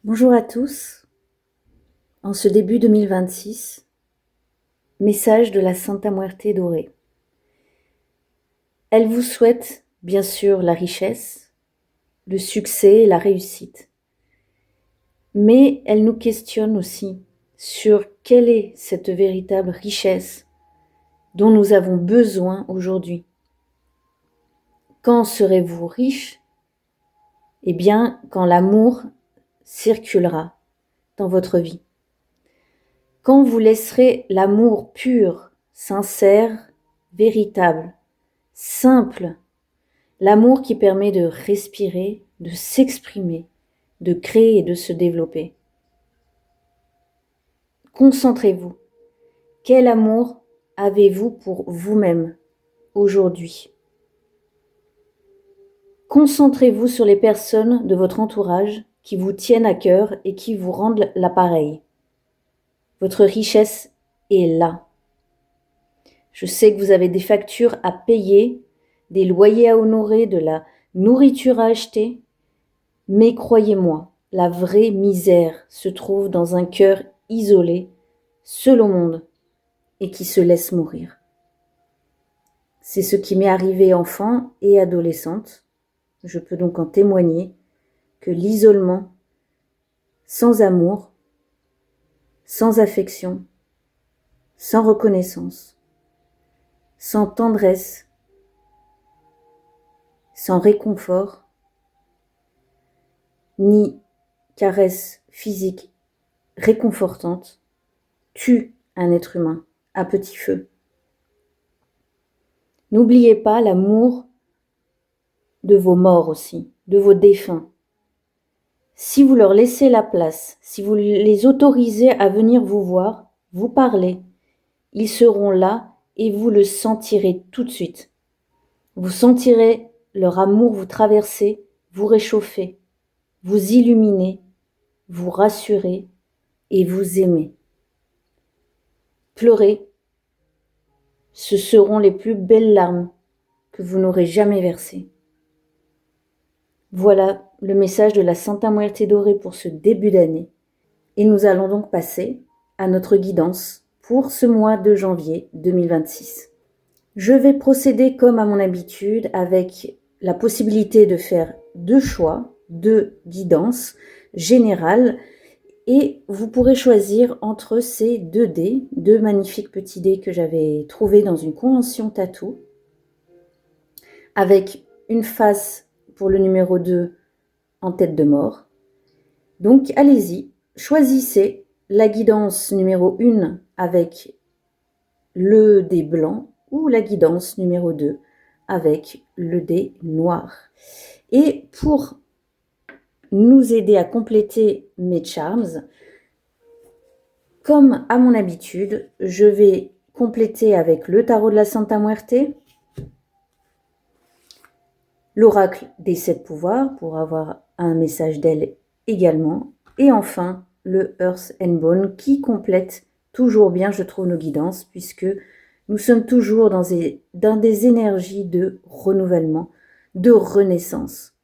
Bonjour à tous, en ce début 2026, message de la Santa Muerte dorée. Elle vous souhaite bien sûr la richesse, le succès et la réussite, mais elle nous questionne aussi sur quelle est cette véritable richesse dont nous avons besoin aujourd'hui. Quand serez-vous riche? Eh bien, quand l'amour circulera dans votre vie. Quand vous laisserez l'amour pur, sincère, véritable, simple, l'amour qui permet de respirer, de s'exprimer, de créer et de se développer. Concentrez-vous. Quel amour avez-vous pour vous-même aujourd'hui? Concentrez-vous sur les personnes de votre entourage qui vous tiennent à cœur et qui vous rendent l'appareil. Votre richesse est là. Je sais que vous avez des factures à payer, des loyers à honorer, de la nourriture à acheter, mais croyez-moi, la vraie misère se trouve dans un cœur isolé, seul au monde, et qui se laisse mourir. C'est ce qui m'est arrivé enfant et adolescente. Je peux donc en témoigner que l'isolement, sans amour, sans affection, sans reconnaissance, sans tendresse, sans réconfort, ni caresse physique réconfortante, tue un être humain à petit feu. N'oubliez pas l'amour de vos morts aussi, de vos défunts. Si vous leur laissez la place, si vous les autorisez à venir vous voir, vous parler, ils seront là et vous le sentirez tout de suite. Vous sentirez leur amour vous traverser, vous réchauffer, vous illuminer, vous rassurer et vous aimer. Pleurez, ce seront les plus belles larmes que vous n'aurez jamais versées. Voilà le message de la Santa Muerte dorée pour ce début d'année. Et nous allons donc passer à notre guidance pour ce mois de janvier 2026. Je vais procéder comme à mon habitude avec la possibilité de faire deux choix, deux guidances générales, et vous pourrez choisir entre ces deux dés, deux magnifiques petits dés que j'avais trouvés dans une convention tattoo, avec une face pour le numéro 2 en tête de mort. Donc allez-y, choisissez la guidance numéro 1 avec le dé blanc ou la guidance numéro 2 avec le dé noir. Et pour nous aider à compléter mes charms, comme à mon habitude, je vais compléter avec le tarot de la Santa Muerte, l'oracle des 7 pouvoirs pour avoir un message d'elle également, et enfin le Earth and Bone qui complète toujours bien, je trouve, nos guidances, puisque nous sommes toujours dans des énergies de renouvellement, de renaissance.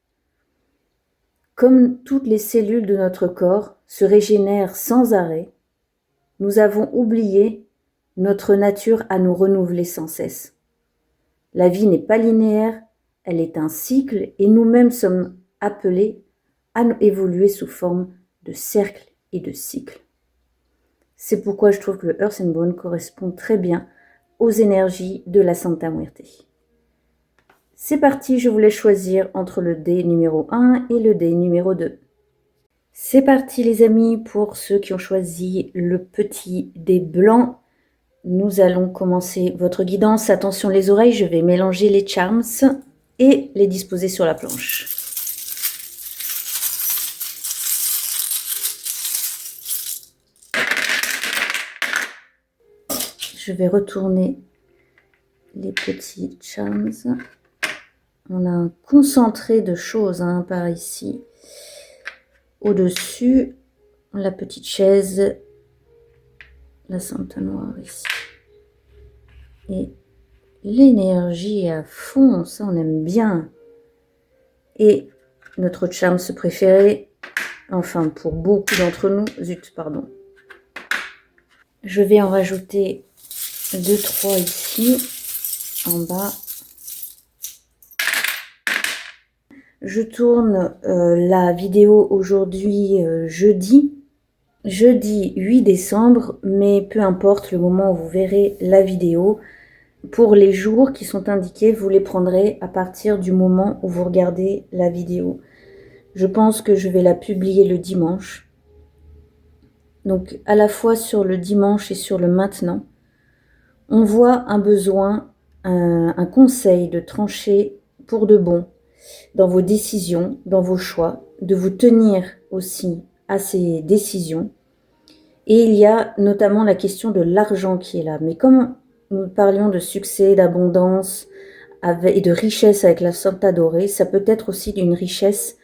Comme toutes les cellules de notre corps se régénèrent sans arrêt, nous avons oublié notre nature à nous renouveler sans cesse. La vie n'est pas linéaire, elle est un cycle et nous-mêmes sommes appelés à évoluer sous forme de cercles et de cycles. C'est pourquoi je trouve que le Earth and Bone correspond très bien aux énergies de la Santa Muerte. C'est parti, je voulais choisir entre le dé numéro 1 et le dé numéro 2. C'est parti les amis, pour ceux qui ont choisi le petit dé blanc. Nous allons commencer votre guidance. Attention les oreilles, je vais mélanger les charms et les disposer sur la planche. Je vais retourner les petits charms. On a un concentré de choses par ici. Au-dessus, la petite chaise, la Santa Noire ici. Et l'énergie à fond, ça on aime bien. Et notre charme préféré, Enfin, pour beaucoup d'entre nous. Zut, pardon. Je vais en rajouter 2-3 ici, en bas. Je tourne la vidéo aujourd'hui jeudi 8 décembre, mais peu importe le moment où vous verrez la vidéo. Pour les jours qui sont indiqués, vous les prendrez à partir du moment où vous regardez la vidéo. Je pense que je vais la publier le dimanche. Donc à la fois sur le dimanche et sur le maintenant, on voit un besoin, un conseil de trancher pour de bon dans vos décisions, dans vos choix, de vous tenir aussi à ces décisions. Et il y a notamment la question de l'argent qui est là. Mais comme nous parlions de succès, d'abondance et de richesse avec la Santa Dorée, ça peut être aussi d'une richesse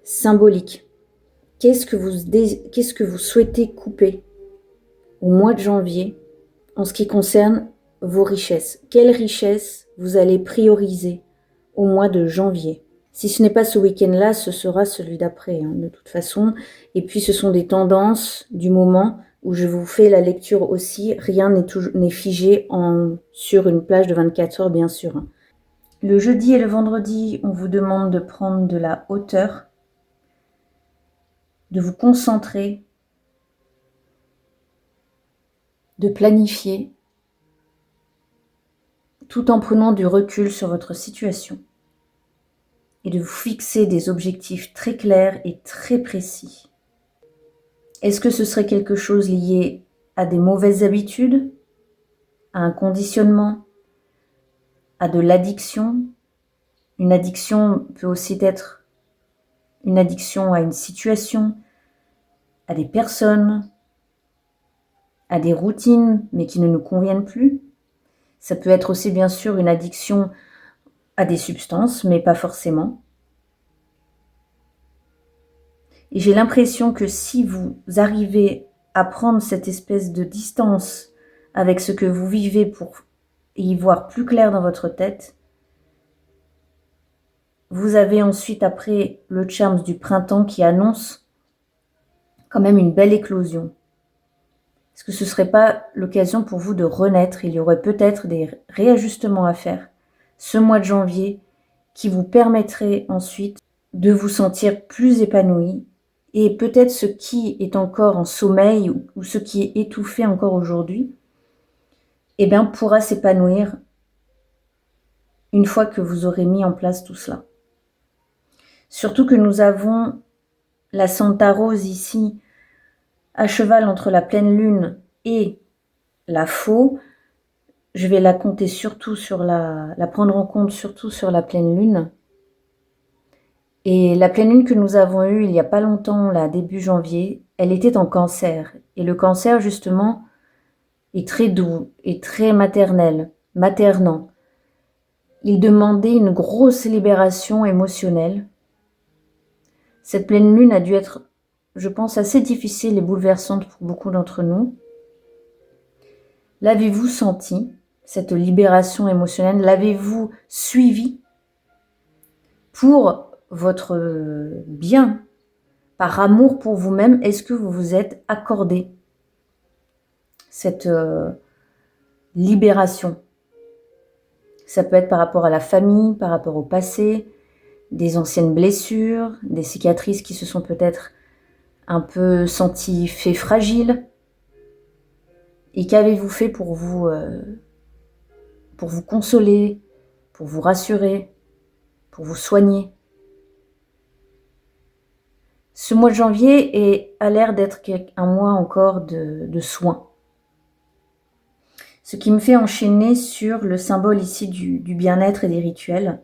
symbolique. Qu'est-ce que vous souhaitez couper au mois de janvier en ce qui concerne vos richesses? Quelles richesses vous allez prioriser au mois de janvier? Si ce n'est pas ce week-end-là, ce sera celui d'après, hein, de toute façon. Et puis ce sont des tendances du moment où je vous fais la lecture aussi. Rien n'est figé sur une plage de 24 heures, bien sûr. Hein. Le jeudi et le vendredi, on vous demande de prendre de la hauteur, de vous concentrer, de planifier, tout en prenant du recul sur votre situation et de vous fixer des objectifs très clairs et très précis. Est-ce que ce serait quelque chose lié à des mauvaises habitudes, à un conditionnement, à de l'addiction? Une addiction peut aussi être une addiction à une situation, à des personnes, à des routines, mais qui ne nous conviennent plus. Ça peut être aussi bien sûr une addiction à des substances, mais pas forcément. Et j'ai l'impression que si vous arrivez à prendre cette espèce de distance avec ce que vous vivez pour y voir plus clair dans votre tête, vous avez ensuite après le charme du printemps qui annonce quand même une belle éclosion. Est-ce que ce ne serait pas l'occasion pour vous de renaître? Il y aurait peut-être des réajustements à faire ce mois de janvier qui vous permettraient ensuite de vous sentir plus épanoui. Et peut-être ce qui est encore en sommeil ou ce qui est étouffé encore aujourd'hui, eh bien, pourra s'épanouir une fois que vous aurez mis en place tout cela. Surtout que nous avons la Santa Rose ici, à cheval entre la pleine lune et la faux. Je vais la compter surtout sur la prendre en compte surtout sur la pleine lune. Et la pleine lune que nous avons eue il n'y a pas longtemps, là, début janvier, elle était en cancer. Et le cancer, justement, est très doux et très maternel, maternant. Il demandait une grosse libération émotionnelle. Cette pleine lune a dû être, je pense, assez difficile et bouleversante pour beaucoup d'entre nous. L'avez-vous senti, cette libération émotionnelle? L'avez-vous suivi pour votre bien, par amour pour vous-même? Est-ce que vous vous êtes accordé cette libération? Ça peut être par rapport à la famille, par rapport au passé, des anciennes blessures, des cicatrices qui se sont peut-être un peu senties fait fragiles. Et qu'avez-vous fait pour vous consoler, pour vous rassurer, pour vous soigner? Ce mois de janvier a l'air d'être un mois encore de soins. Ce qui me fait enchaîner sur le symbole ici du bien-être et des rituels.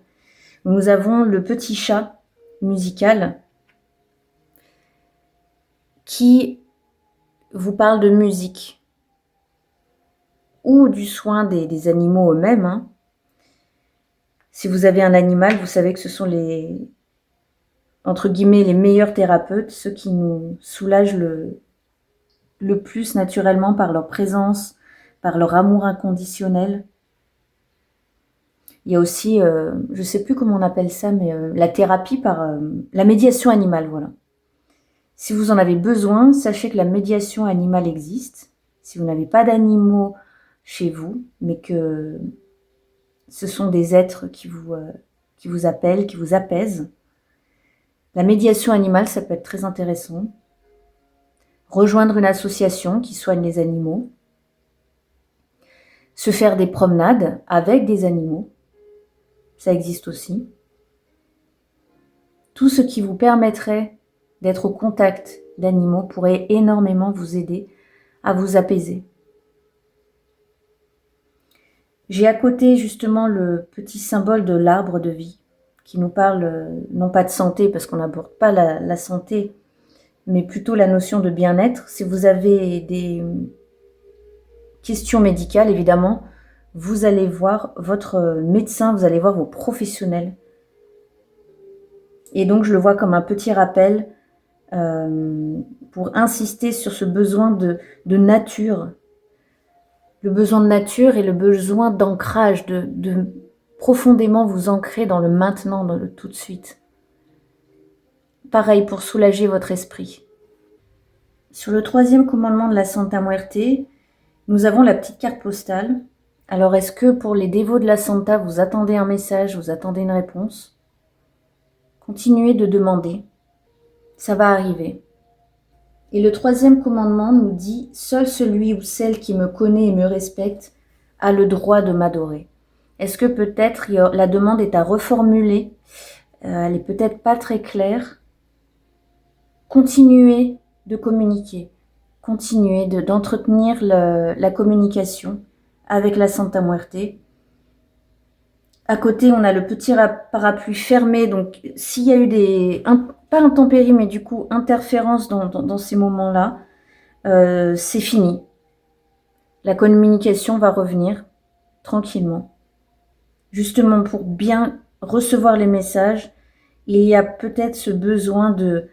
Nous avons le petit chat musical qui vous parle de musique ou du soin des animaux eux-mêmes. Hein. Si vous avez un animal, vous savez que ce sont entre guillemets, les meilleurs thérapeutes, ceux qui nous soulagent le plus naturellement par leur présence, par leur amour inconditionnel. Il y a aussi, je ne sais plus comment on appelle ça, mais la thérapie par la médiation animale, voilà. Si vous en avez besoin, sachez que la médiation animale existe. Si vous n'avez pas d'animaux chez vous, mais que ce sont des êtres qui vous appellent, qui vous apaisent, la médiation animale, ça peut être très intéressant. Rejoindre une association qui soigne les animaux, se faire des promenades avec des animaux, ça existe aussi. Tout ce qui vous permettrait d'être au contact d'animaux pourrait énormément vous aider à vous apaiser. J'ai à côté justement le petit symbole de l'arbre de vie qui nous parle non pas de santé parce qu'on n'aborde pas la santé, mais plutôt la notion de bien-être. Si vous avez des questions médicales, évidemment, vous allez voir votre médecin, vous allez voir vos professionnels. Et donc, je le vois comme un petit rappel pour insister sur ce besoin de nature. Le besoin de nature et le besoin d'ancrage, de profondément vous ancrer dans le maintenant, dans le tout de suite. Pareil pour soulager votre esprit. Sur le 3e commandement de la Santa Muerte, nous avons la petite carte postale. Alors, est-ce que pour les dévots de la Santa, vous attendez un message, vous attendez une réponse? Continuez de demander. Ça va arriver. Et le 3e commandement nous dit « Seul celui ou celle qui me connaît et me respecte a le droit de m'adorer ». Est-ce que peut-être la demande est à reformuler? Elle n'est peut-être pas très claire. Continuez de communiquer. Continuez d'entretenir la communication avec la Santa Muerte. À côté, on a le petit parapluie fermé. Donc, s'il y a eu pas intempéries, mais du coup, interférences dans ces moments-là, c'est fini. La communication va revenir tranquillement. Justement, pour bien recevoir les messages, il y a peut-être ce besoin de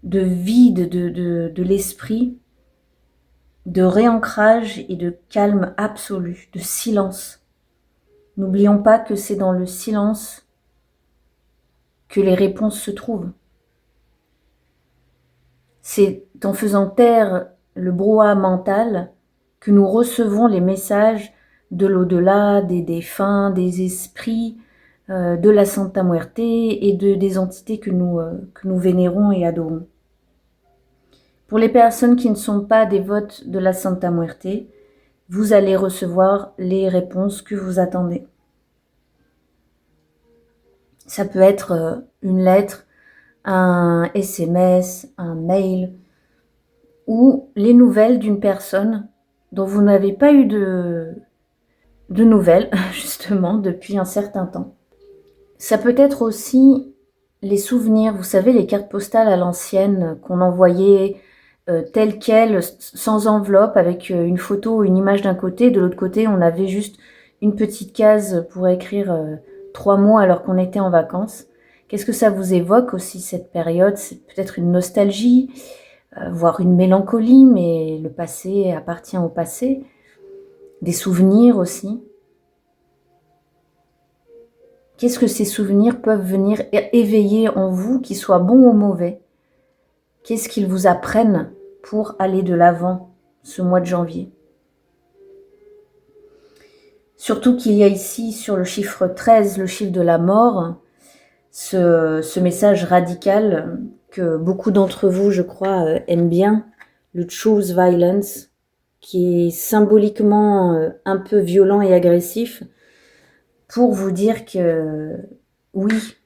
vide de l'esprit, de réancrage et de calme absolu, de silence. N'oublions pas que c'est dans le silence que les réponses se trouvent. C'est en faisant taire le brouhaha mental que nous recevons les messages de l'au-delà, des défunts, des esprits, de la Santa Muerte et des entités que nous vénérons et adorons. Pour les personnes qui ne sont pas dévotes de la Santa Muerte, vous allez recevoir les réponses que vous attendez. Ça peut être une lettre, un SMS, un mail, ou les nouvelles d'une personne dont vous n'avez pas eu de nouvelles, justement, depuis un certain temps. Ça peut être aussi les souvenirs, vous savez, les cartes postales à l'ancienne qu'on envoyait telles quelles, sans enveloppe, avec une photo ou une image d'un côté. De l'autre côté, on avait juste une petite case pour écrire 3 mots alors qu'on était en vacances. Qu'est-ce que ça vous évoque aussi, cette période? C'est peut-être une nostalgie, voire une mélancolie, mais le passé appartient au passé. Des souvenirs aussi. Qu'est-ce que ces souvenirs peuvent venir éveiller en vous, qu'ils soient bons ou mauvais? Qu'est-ce qu'ils vous apprennent pour aller de l'avant ce mois de janvier? Surtout qu'il y a ici, sur le chiffre 13, le chiffre de la mort, ce message radical que beaucoup d'entre vous, je crois, aiment bien, le choose violence, qui est symboliquement un peu violent et agressif, pour vous dire que oui,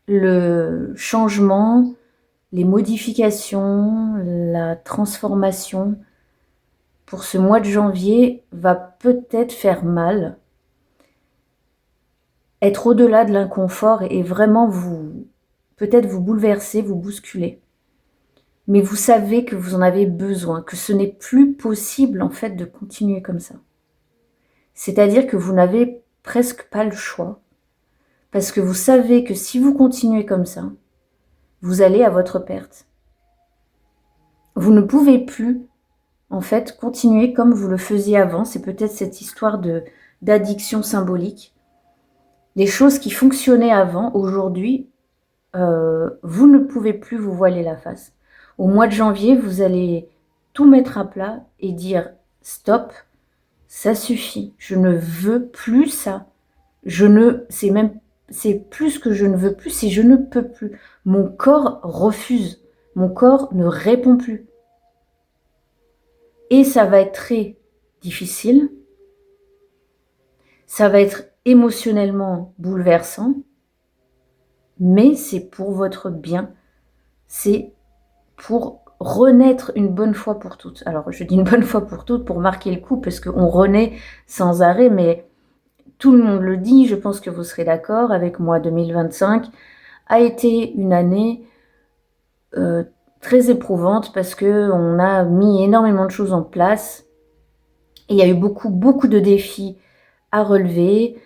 le changement, les modifications, la transformation pour ce mois de janvier va peut-être faire mal, être au-delà de l'inconfort et vraiment peut-être vous bouleverser, vous bousculer. Mais vous savez que vous en avez besoin, que ce n'est plus possible en fait de continuer comme ça. C'est-à-dire que vous n'avez presque pas le choix, parce que vous savez que si vous continuez comme ça, vous allez à votre perte. Vous ne pouvez plus, en fait, continuer comme vous le faisiez avant. C'est peut-être cette histoire d'addiction symbolique. Les choses qui fonctionnaient avant, aujourd'hui, vous ne pouvez plus vous voiler la face. Au mois de janvier, vous allez tout mettre à plat et dire « Stop, ça suffit, je ne veux plus ça. C'est plus que je ne veux plus, c'est je ne peux plus. Mon corps refuse, mon corps ne répond plus. » Et ça va être très difficile, ça va être émotionnellement bouleversant, mais c'est pour votre bien, c'est pour renaître une bonne fois pour toutes. Alors, je dis une bonne fois pour toutes pour marquer le coup, parce qu'on renaît sans arrêt, mais tout le monde le dit, je pense que vous serez d'accord avec moi, 2025 a été une année très éprouvante parce qu'on a mis énormément de choses en place et il y a eu beaucoup de défis à relever.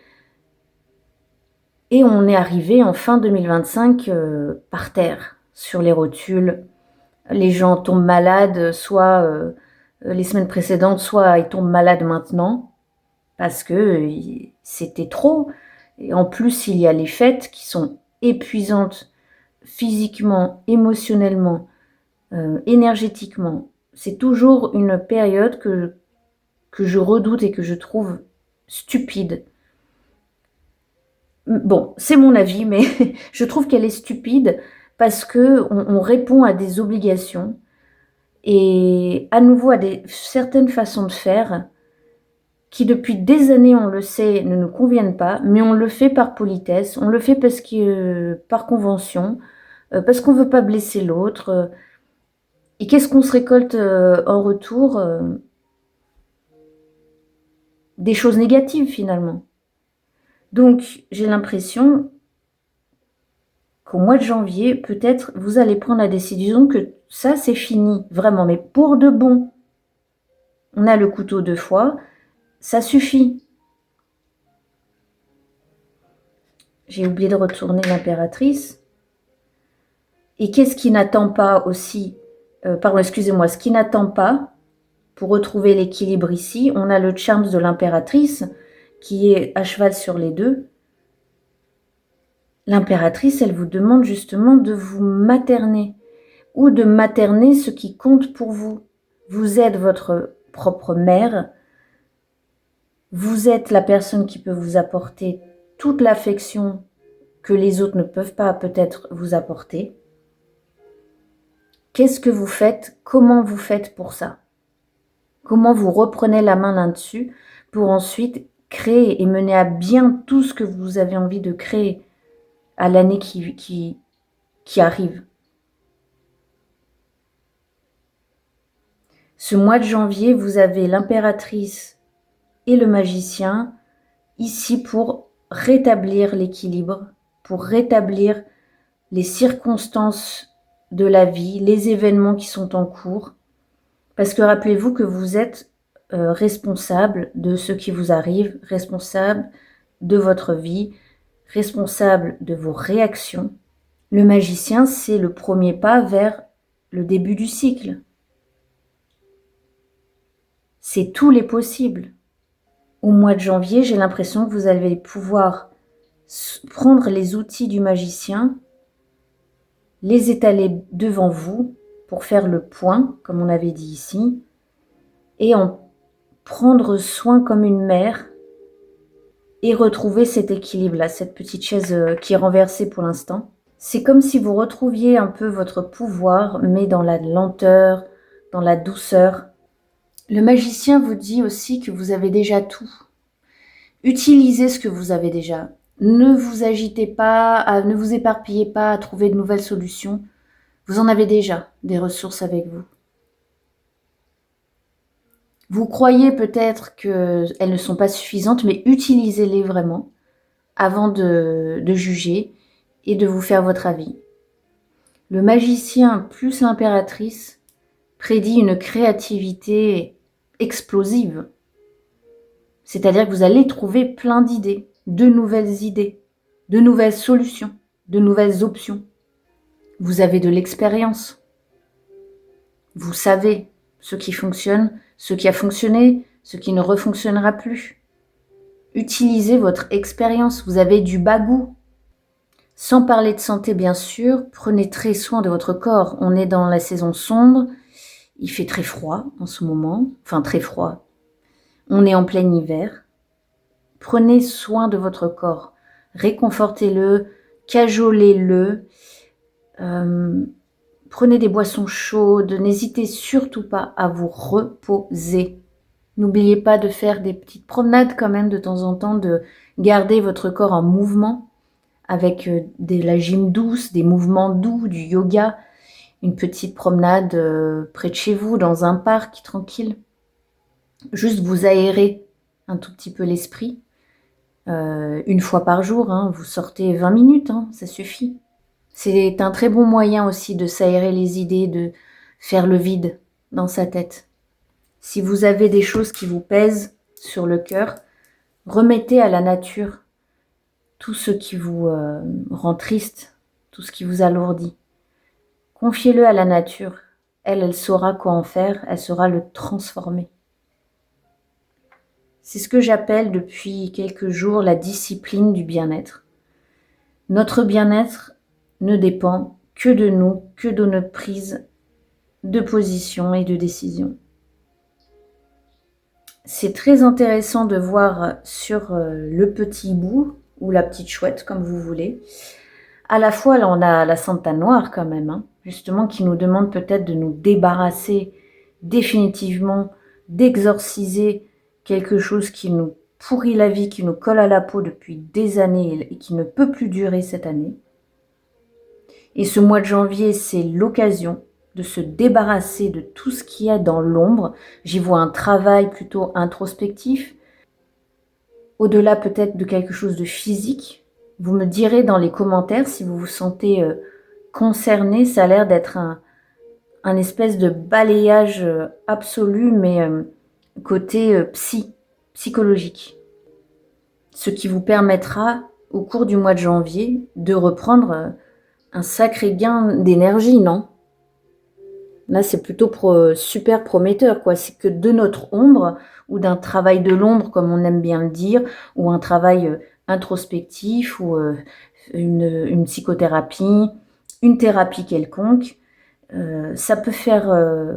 Et on est arrivé en fin 2025 par terre, sur les rotules. Les gens tombent malades, soit les semaines précédentes, soit ils tombent malades maintenant, parce que c'était trop. Et en plus, il y a les fêtes qui sont épuisantes physiquement, émotionnellement, énergétiquement. C'est toujours une période que je redoute et que je trouve stupide. Bon, c'est mon avis, mais je trouve qu'elle est stupide parce qu'on répond à des obligations et à nouveau à certaines façons de faire qui depuis des années, on le sait, ne nous conviennent pas, mais on le fait par politesse, on le fait parce que par convention, parce qu'on ne veut pas blesser l'autre. Et qu'est-ce qu'on se récolte en retour? Des choses négatives finalement. Donc j'ai l'impression qu'au mois de janvier, peut-être vous allez prendre la décision que ça c'est fini, vraiment, mais pour de bon. On a le couteau 2 fois, ça suffit. J'ai oublié de retourner l'impératrice. Et qu'est-ce qui n'attend pas aussi, pardon, excusez-moi, ce qui n'attend pas, pour retrouver l'équilibre ici, on a le charme de l'impératrice, qui est à cheval sur les deux. L'impératrice, elle vous demande justement de vous materner, ou de materner ce qui compte pour vous. Vous êtes votre propre mère, vous êtes la personne qui peut vous apporter toute l'affection que les autres ne peuvent pas peut-être vous apporter. Qu'est-ce que vous faites? Comment vous faites pour ça? Comment vous reprenez la main là-dessus pour ensuite créer et mener à bien tout ce que vous avez envie de créer à l'année qui arrive? Ce mois de janvier, vous avez l'impératrice et le magicien ici pour rétablir l'équilibre, pour rétablir les circonstances de la vie, les événements qui sont en cours. Parce que rappelez-vous que vous êtes responsable de ce qui vous arrive, responsable de votre vie, responsable de vos réactions. Le magicien, c'est le premier pas vers le début du cycle. C'est tous les possibles. Au mois de janvier, j'ai l'impression que vous allez pouvoir prendre les outils du magicien, les étaler devant vous pour faire le point, comme on avait dit ici, et en prendre soin comme une mère et retrouver cet équilibre-là, cette petite chaise qui est renversée pour l'instant. C'est comme si vous retrouviez un peu votre pouvoir, mais dans la lenteur, dans la douceur. Le magicien vous dit aussi que vous avez déjà tout. Utilisez ce que vous avez déjà. Ne vous agitez pas, ne vous éparpillez pas à trouver de nouvelles solutions. Vous en avez déjà des ressources avec vous. Vous croyez peut-être qu'elles ne sont pas suffisantes, mais utilisez-les vraiment avant de juger et de vous faire votre avis. Le magicien plus l'impératrice prédit une créativité explosive. C'est-à-dire que vous allez trouver plein d'idées, de nouvelles solutions, de nouvelles options. Vous avez de l'expérience. Vous savez ce qui fonctionne, ce qui a fonctionné, ce qui ne refonctionnera plus. Utilisez votre expérience, vous avez du bagou. Sans parler de santé, bien sûr, prenez très soin de votre corps. On est dans la saison sombre, il fait très froid en ce moment, enfin très froid. On est en plein hiver. Prenez soin de votre corps, réconfortez-le, cajolez-le, prenez des boissons chaudes, n'hésitez surtout pas à vous reposer. N'oubliez pas de faire des petites promenades quand même de temps en temps, de garder votre corps en mouvement avec de la gym douce, des mouvements doux, du yoga, une petite promenade près de chez vous, dans un parc tranquille. Juste vous aérer un tout petit peu l'esprit. Une fois par jour, hein, vous sortez 20 minutes, hein, ça suffit. C'est un très bon moyen aussi de s'aérer les idées, de faire le vide dans sa tête. Si vous avez des choses qui vous pèsent sur le cœur, remettez à la nature tout ce qui vous rend triste, tout ce qui vous alourdit. Confiez-le à la nature. Elle saura quoi en faire, elle saura le transformer. C'est ce que j'appelle depuis quelques jours la discipline du bien-être. Notre bien-être ne dépend que de nous, que de notre prise de position et de décision. C'est très intéressant de voir sur le petit hibou ou la petite chouette, comme vous voulez. À la fois, là, on a la Santa Noire quand même, hein, justement, qui nous demande peut-être de nous débarrasser définitivement, d'exorciser quelque chose qui nous pourrit la vie, qui nous colle à la peau depuis des années et qui ne peut plus durer cette année. Et ce mois de janvier, c'est l'occasion de se débarrasser de tout ce qu'il y a dans l'ombre. J'y vois un travail plutôt introspectif, au-delà peut-être de quelque chose de physique. Vous me direz dans les commentaires si vous vous sentez concerné. Ça a l'air d'être un espèce de balayage absolu, mais côté psychologique. Ce qui vous permettra, au cours du mois de janvier, de reprendre un sacré gain d'énergie, non ? Là, c'est plutôt super prometteur, quoi. C'est que de notre ombre, ou d'un travail de l'ombre, comme on aime bien le dire, ou un travail introspectif, ou une psychothérapie, une thérapie quelconque, ça peut faire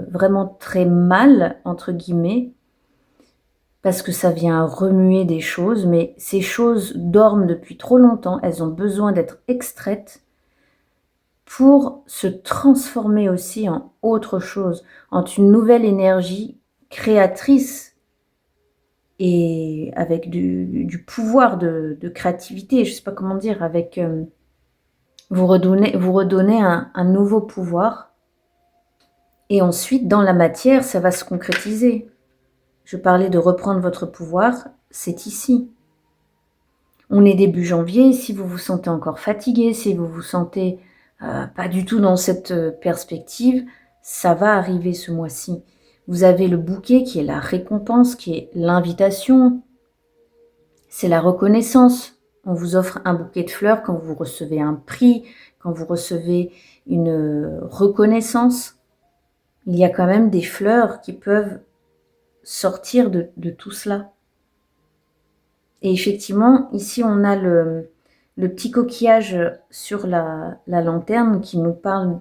vraiment très mal, entre guillemets, parce que ça vient remuer des choses, mais ces choses dorment depuis trop longtemps, elles ont besoin d'être extraites pour se transformer aussi en autre chose, en une nouvelle énergie créatrice et avec du pouvoir de créativité, je ne sais pas comment dire, avec vous redonnez un nouveau pouvoir. Et ensuite, dans la matière, ça va se concrétiser. Je parlais de reprendre votre pouvoir, c'est ici. On est début janvier, si vous vous sentez encore fatigué, si vous vous sentez pas du tout dans cette perspective, ça va arriver ce mois-ci. Vous avez le bouquet qui est la récompense, qui est l'invitation, c'est la reconnaissance. On vous offre un bouquet de fleurs quand vous recevez un prix, quand vous recevez une reconnaissance. Il y a quand même des fleurs qui peuvent sortir de tout cela. Et effectivement, ici, on a le petit coquillage sur la lanterne qui nous parle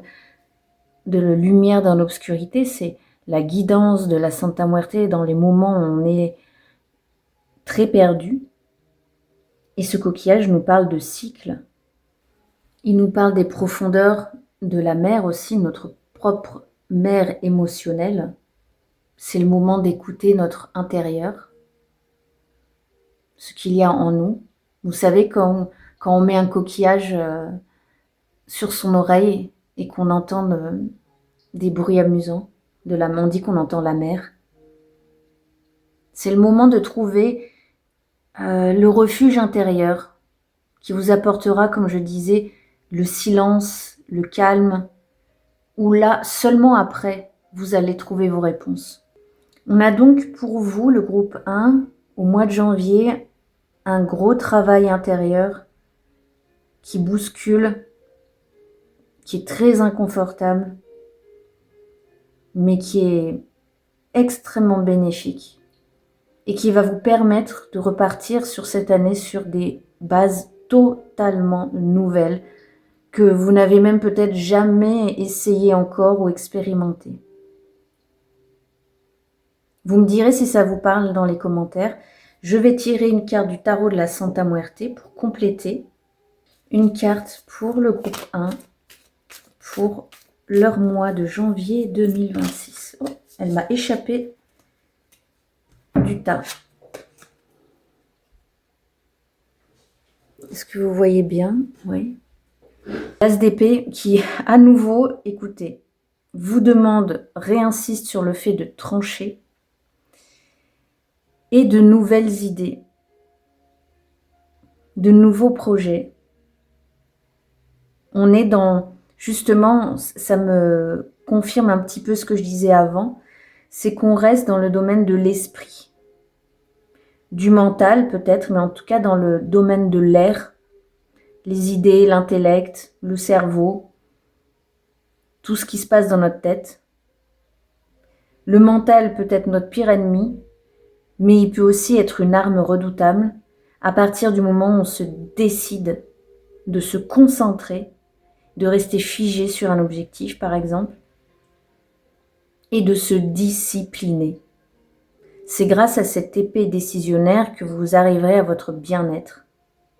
de la lumière dans l'obscurité. C'est la guidance de la Santa Muerte dans les moments où on est très perdu. Et ce coquillage nous parle de cycle. Il nous parle des profondeurs de la mer aussi, notre propre mer émotionnelle. C'est le moment d'écouter notre intérieur, ce qu'il y a en nous. Vous savez, quand on met un coquillage sur son oreille et qu'on entend des bruits amusants, on dit qu'on entend la mer. C'est le moment de trouver le refuge intérieur qui vous apportera, comme je disais, le silence, le calme, où là, seulement après, vous allez trouver vos réponses. On a donc pour vous, le groupe 1, au mois de janvier, un gros travail intérieur qui bouscule, qui est très inconfortable, mais qui est extrêmement bénéfique et qui va vous permettre de repartir sur cette année sur des bases totalement nouvelle que vous n'avez même peut-être jamais essayé encore ou expérimenté. Vous me direz si ça vous parle dans les commentaires. Je vais tirer une carte du tarot de la Santa Muerte pour compléter. Une carte pour le groupe 1 pour leur mois de janvier 2026. Oh, elle m'a échappé du tas. Est-ce que vous voyez bien? Oui. L'As d'épée qui, à nouveau, écoutez, vous demande, réinsiste sur le fait de trancher et de nouvelles idées, de nouveaux projets. On est dans, justement, ça me confirme un petit peu ce que je disais avant, c'est qu'on reste dans le domaine de l'esprit, du mental peut-être, mais en tout cas dans le domaine de l'air, les idées, l'intellect, le cerveau, tout ce qui se passe dans notre tête. Le mental peut être notre pire ennemi, mais il peut aussi être une arme redoutable à partir du moment où on se décide de se concentrer, de rester figé sur un objectif par exemple, et de se discipliner. C'est grâce à cette épée décisionnaire que vous arriverez à votre bien-être.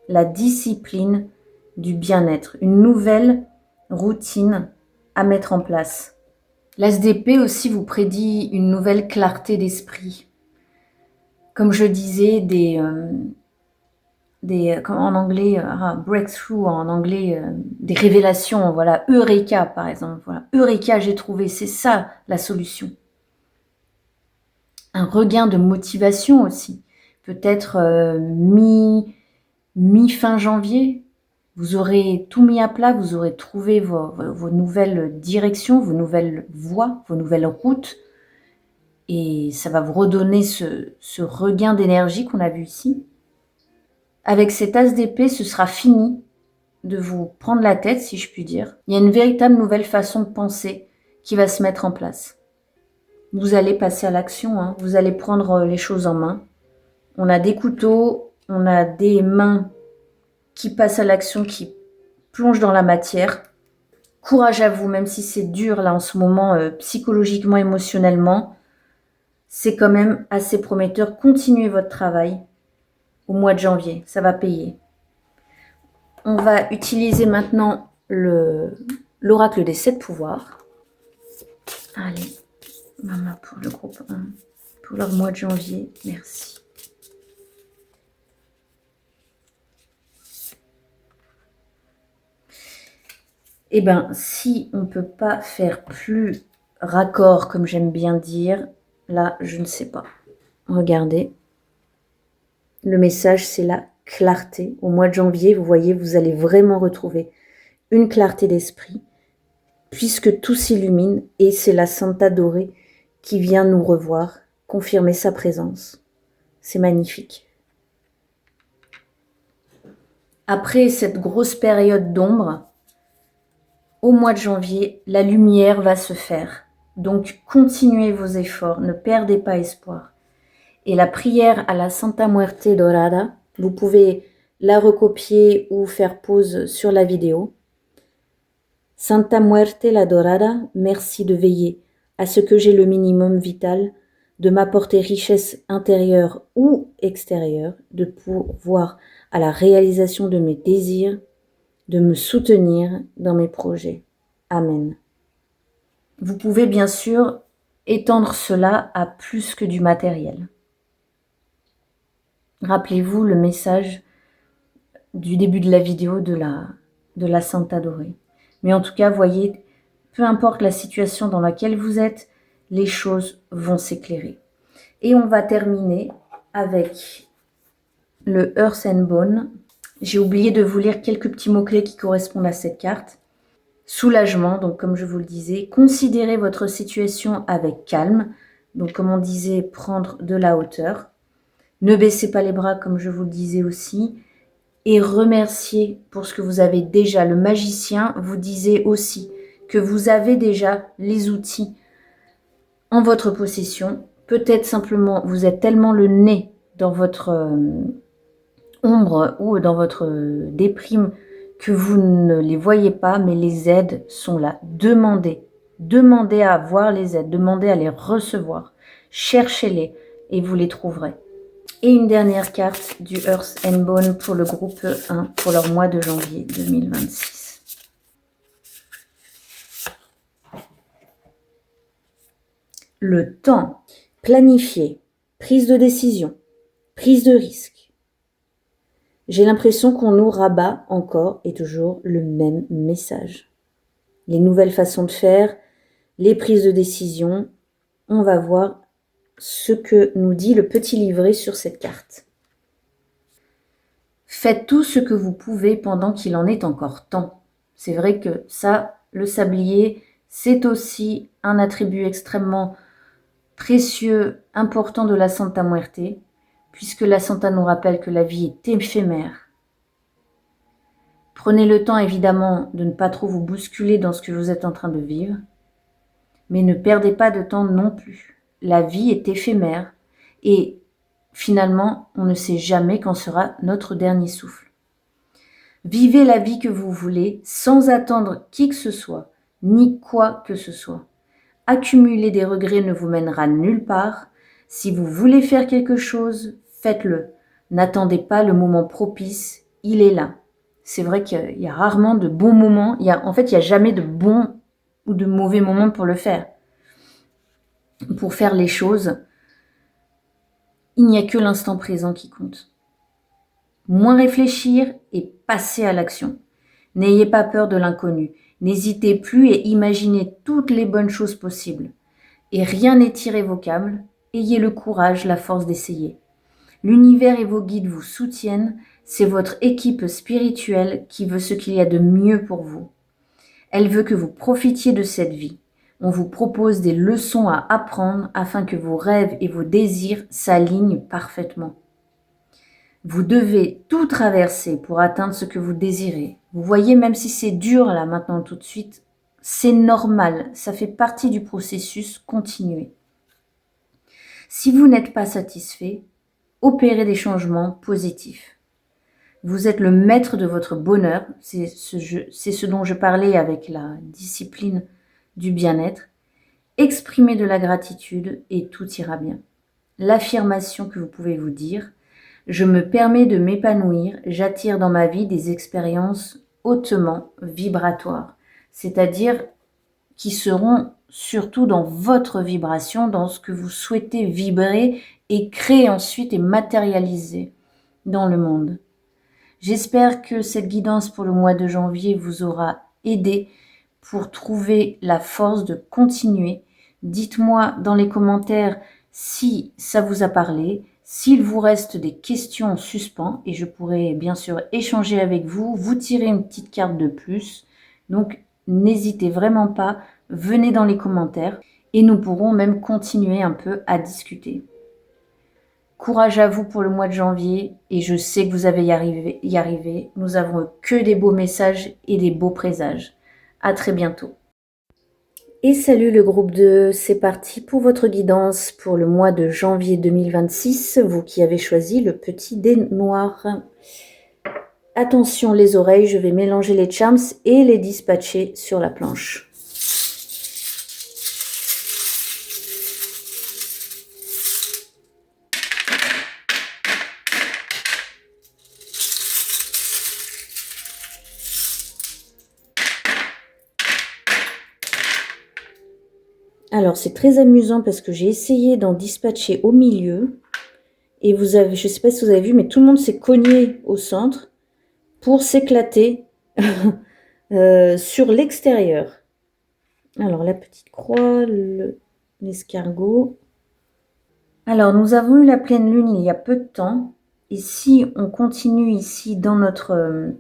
La discipline du bien-être, une nouvelle routine à mettre en place. L'As d'épée aussi vous prédit une nouvelle clarté d'esprit. Comme je disais, en anglais, breakthrough, en anglais, des révélations, voilà, Eureka par exemple. Voilà. Eureka, j'ai trouvé, c'est ça la solution. Un regain de motivation aussi. Peut-être mi-fin janvier, vous aurez tout mis à plat, vous aurez trouvé vos nouvelles directions, vos nouvelles voies, vos nouvelles routes. Et ça va vous redonner ce regain d'énergie qu'on a vu ici. Avec cet as d'épée, ce sera fini de vous prendre la tête, si je puis dire. Il y a une véritable nouvelle façon de penser qui va se mettre en place. Vous allez passer à l'action, hein. Vous allez prendre les choses en main. On a des couteaux, on a des mains qui passent à l'action, qui plongent dans la matière. Courage à vous, même si c'est dur là en ce moment, psychologiquement, émotionnellement. C'est quand même assez prometteur. Continuez votre travail au mois de janvier, ça va payer. On va utiliser maintenant l'oracle des 7 pouvoirs. Allez, maman pour le groupe 1, pour leur mois de janvier, merci. Eh bien, si on ne peut pas faire plus raccord, comme j'aime bien dire, là, je ne sais pas. Regardez. Le message, c'est la clarté. Au mois de janvier, vous voyez, vous allez vraiment retrouver une clarté d'esprit, puisque tout s'illumine, et c'est la Santa dorée qui vient nous revoir, confirmer sa présence. C'est magnifique. Après cette grosse période d'ombre, au mois de janvier, la lumière va se faire. Donc, continuez vos efforts, ne perdez pas espoir. Et la prière à la Santa Muerte Dorada, vous pouvez la recopier ou faire pause sur la vidéo. Santa Muerte la Dorada, merci de veiller à ce que j'ai le minimum vital, de m'apporter richesse intérieure ou extérieure, de pourvoir à la réalisation de mes désirs, de me soutenir dans mes projets. Amen. Vous pouvez bien sûr étendre cela à plus que du matériel. Rappelez-vous le message du début de la vidéo de la Santa dorée. Mais en tout cas, voyez, peu importe la situation dans laquelle vous êtes, les choses vont s'éclairer. Et on va terminer avec le Earth and Bone. J'ai oublié de vous lire quelques petits mots-clés qui correspondent à cette carte. Soulagement, donc comme je vous le disais, considérez votre situation avec calme. Donc comme on disait, prendre de la hauteur. Ne baissez pas les bras, comme je vous le disais aussi. Et remerciez pour ce que vous avez déjà. Le magicien vous disait aussi que vous avez déjà les outils en votre possession. Peut-être simplement, vous êtes tellement le nez dans votre ombre ou dans votre déprime, que vous ne les voyez pas, mais les aides sont là. Demandez à voir les aides, demandez à les recevoir. Cherchez-les et vous les trouverez. Et une dernière carte du Earth and Bone pour le groupe 1 pour leur mois de janvier 2026. Le temps, planifier, prise de décision, prise de risque. J'ai l'impression qu'on nous rabat encore et toujours le même message. Les nouvelles façons de faire, les prises de décision, on va voir ce que nous dit le petit livret sur cette carte. Faites tout ce que vous pouvez pendant qu'il en est encore temps. C'est vrai que ça, le sablier, c'est aussi un attribut extrêmement précieux, important de la Santa Muerte, puisque la Santa nous rappelle que la vie est éphémère. Prenez le temps évidemment de ne pas trop vous bousculer dans ce que vous êtes en train de vivre, mais ne perdez pas de temps non plus. La vie est éphémère et finalement, on ne sait jamais quand sera notre dernier souffle. Vivez la vie que vous voulez sans attendre qui que ce soit, ni quoi que ce soit. Accumuler des regrets ne vous mènera nulle part. Si vous voulez faire quelque chose, faites-le. N'attendez pas le moment propice, il est là. C'est vrai qu'il y a rarement de bons moments. Il n'y a jamais de bons ou de mauvais moments pour le faire. Pour faire les choses, il n'y a que l'instant présent qui compte. Moins réfléchir et passer à l'action. N'ayez pas peur de l'inconnu. N'hésitez plus et imaginez toutes les bonnes choses possibles. Et rien n'est irrévocable. Ayez le courage, la force d'essayer. L'univers et vos guides vous soutiennent. C'est votre équipe spirituelle qui veut ce qu'il y a de mieux pour vous. Elle veut que vous profitiez de cette vie. On vous propose des leçons à apprendre afin que vos rêves et vos désirs s'alignent parfaitement. Vous devez tout traverser pour atteindre ce que vous désirez. Vous voyez, même si c'est dur là maintenant tout de suite, c'est normal, ça fait partie du processus, continuez. Si vous n'êtes pas satisfait, opérez des changements positifs. Vous êtes le maître de votre bonheur, c'est ce dont je parlais avec la discipline du bien-être. Exprimez de la gratitude et tout ira bien. L'affirmation que vous pouvez vous dire: je me permets de m'épanouir, j'attire dans ma vie des expériences hautement vibratoires, c'est-à-dire qui seront surtout dans votre vibration, dans ce que vous souhaitez vibrer et créer ensuite et matérialiser dans le monde. J'espère que cette guidance pour le mois de janvier vous aura aidé pour trouver la force de continuer. Dites-moi dans les commentaires si ça vous a parlé, s'il vous reste des questions en suspens, et je pourrai bien sûr échanger avec vous, vous tirer une petite carte de plus. Donc n'hésitez vraiment pas, venez dans les commentaires et nous pourrons même continuer un peu à discuter. Courage à vous pour le mois de janvier et je sais que vous allez y arriver. Nous avons que des beaux messages et des beaux présages. À très bientôt. Et salut le groupe 2, c'est parti pour votre guidance pour le mois de janvier 2026, vous qui avez choisi le petit dé noir. Attention les oreilles, je vais mélanger les charms et les dispatcher sur la planche. Alors c'est très amusant parce que j'ai essayé d'en dispatcher au milieu et vous avez, je ne sais pas si vous avez vu, mais tout le monde s'est cogné au centre pour s'éclater sur l'extérieur. Alors la petite croix, l'escargot. Alors nous avons eu la pleine lune il y a peu de temps et si on continue ici dans notre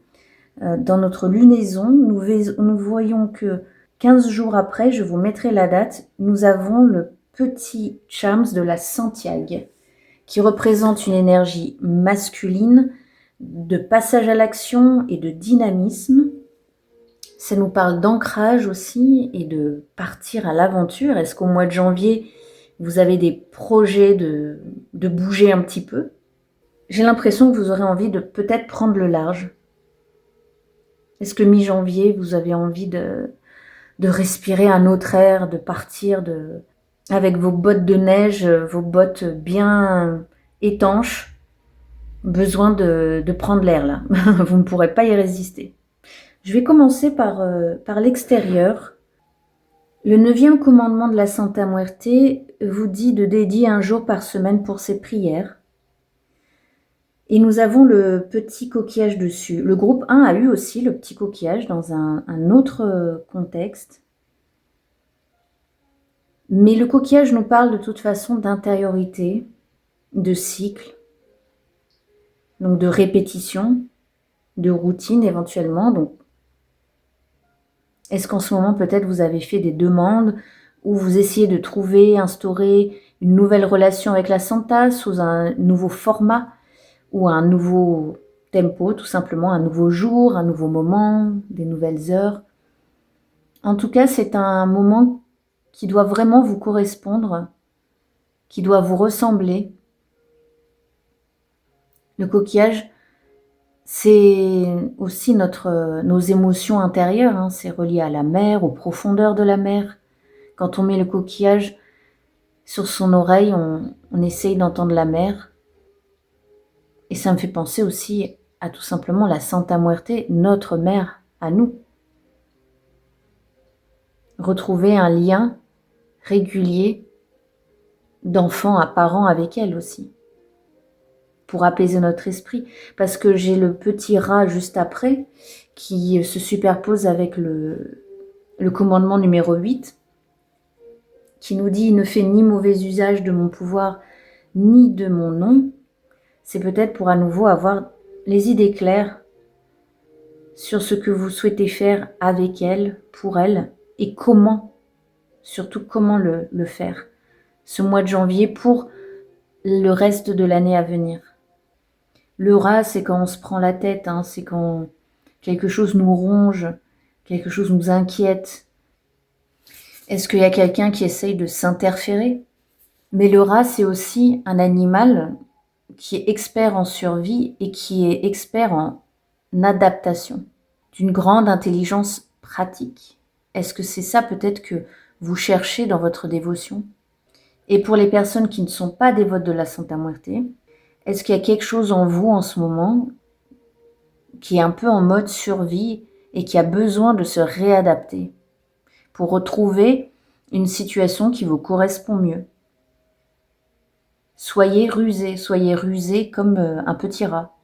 lunaison, nous voyons que 15 jours après, je vous mettrai la date, nous avons le petit charms de la Santiago qui représente une énergie masculine de passage à l'action et de dynamisme. Ça nous parle d'ancrage aussi et de partir à l'aventure. Est-ce qu'au mois de janvier, vous avez des projets de bouger un petit peu? j'ai l'impression que vous aurez envie de peut-être prendre le large. Est-ce que mi-janvier, vous avez envie de respirer un autre air, de partir avec vos bottes de neige, vos bottes bien étanches, besoin de prendre l'air là. Vous ne pourrez pas y résister. Je vais commencer par l'extérieur. Le 9e commandement de la Santa Muerte vous dit de dédier un jour par semaine pour ses prières. Et nous avons le petit coquillage dessus. Le groupe 1 a eu aussi le petit coquillage dans un autre contexte. Mais le coquillage nous parle de toute façon d'intériorité, de cycle, donc de répétition, de routine éventuellement. Donc, est-ce qu'en ce moment peut-être vous avez fait des demandes ou vous essayez de trouver, instaurer une nouvelle relation avec la Santa sous un nouveau format ou un nouveau tempo, tout simplement un nouveau jour, un nouveau moment, des nouvelles heures. En tout cas, c'est un moment qui doit vraiment vous correspondre, qui doit vous ressembler. Le coquillage, c'est aussi nos émotions intérieures, hein. C'est relié à la mer, aux profondeurs de la mer. Quand on met le coquillage sur son oreille, on essaye d'entendre la mer. Et ça me fait penser aussi à tout simplement la Santa Muerte, notre mère à nous. Retrouver un lien régulier d'enfant à parent avec elle aussi, pour apaiser notre esprit. Parce que j'ai le petit rat juste après, qui se superpose avec le commandement numéro 8, qui nous dit « Ne fais ni mauvais usage de mon pouvoir, ni de mon nom ». C'est peut-être pour à nouveau avoir les idées claires sur ce que vous souhaitez faire avec elle, pour elle, et comment, surtout comment le faire, ce mois de janvier pour le reste de l'année à venir. Le rat, c'est quand on se prend la tête, hein, c'est quand quelque chose nous ronge, quelque chose nous inquiète. Est-ce qu'il y a quelqu'un qui essaye de s'interférer? Mais le rat, c'est aussi un animal qui est expert en survie et qui est expert en adaptation, d'une grande intelligence pratique. Est-ce que c'est ça peut-être que vous cherchez dans votre dévotion? Et pour les personnes qui ne sont pas dévotes de la Santa Muerte, est-ce qu'il y a quelque chose en vous en ce moment qui est un peu en mode survie et qui a besoin de se réadapter pour retrouver une situation qui vous correspond mieux? Soyez rusé comme un petit rat.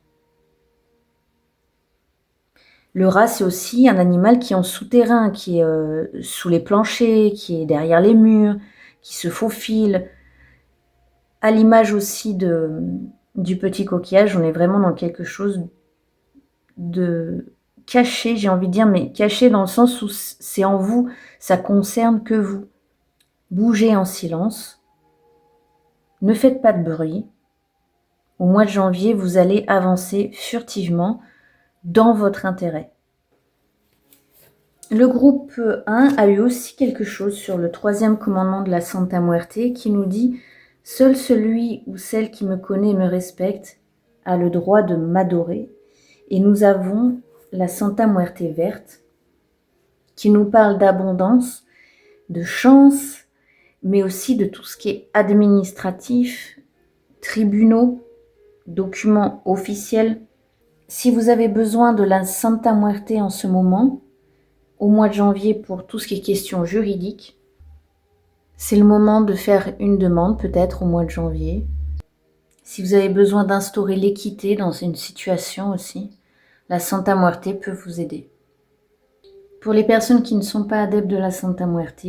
Le rat, c'est aussi un animal qui est en souterrain, qui est sous les planchers, qui est derrière les murs, qui se faufile. À l'image aussi du petit coquillage, on est vraiment dans quelque chose de caché, j'ai envie de dire, mais caché dans le sens où c'est en vous, ça concerne que vous. Bougez en silence, ne faites pas de bruit. Au mois de janvier, vous allez avancer furtivement dans votre intérêt. Le groupe 1 a eu aussi quelque chose sur le 3e commandement de la Santa Muerte qui nous dit « Seul celui ou celle qui me connaît et me respecte a le droit de m'adorer ». Et nous avons la Santa Muerte verte qui nous parle d'abondance, de chance, mais aussi de tout ce qui est administratif, tribunaux, documents officiels. Si vous avez besoin de la Santa Muerte en ce moment, au mois de janvier pour tout ce qui est question juridique, c'est le moment de faire une demande peut-être au mois de janvier. Si vous avez besoin d'instaurer l'équité dans une situation aussi, la Santa Muerte peut vous aider. Pour les personnes qui ne sont pas adeptes de la Santa Muerte,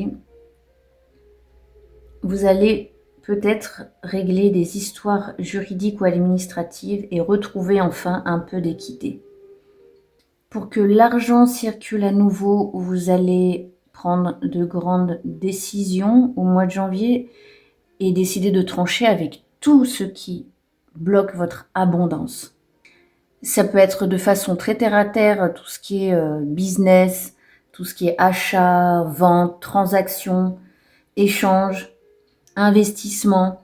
vous allez peut-être régler des histoires juridiques ou administratives et retrouver enfin un peu d'équité. Pour que l'argent circule à nouveau, vous allez prendre de grandes décisions au mois de janvier et décider de trancher avec tout ce qui bloque votre abondance. Ça peut être de façon très terre-à-terre, tout ce qui est business, tout ce qui est achat, vente, transaction, échange, investissement.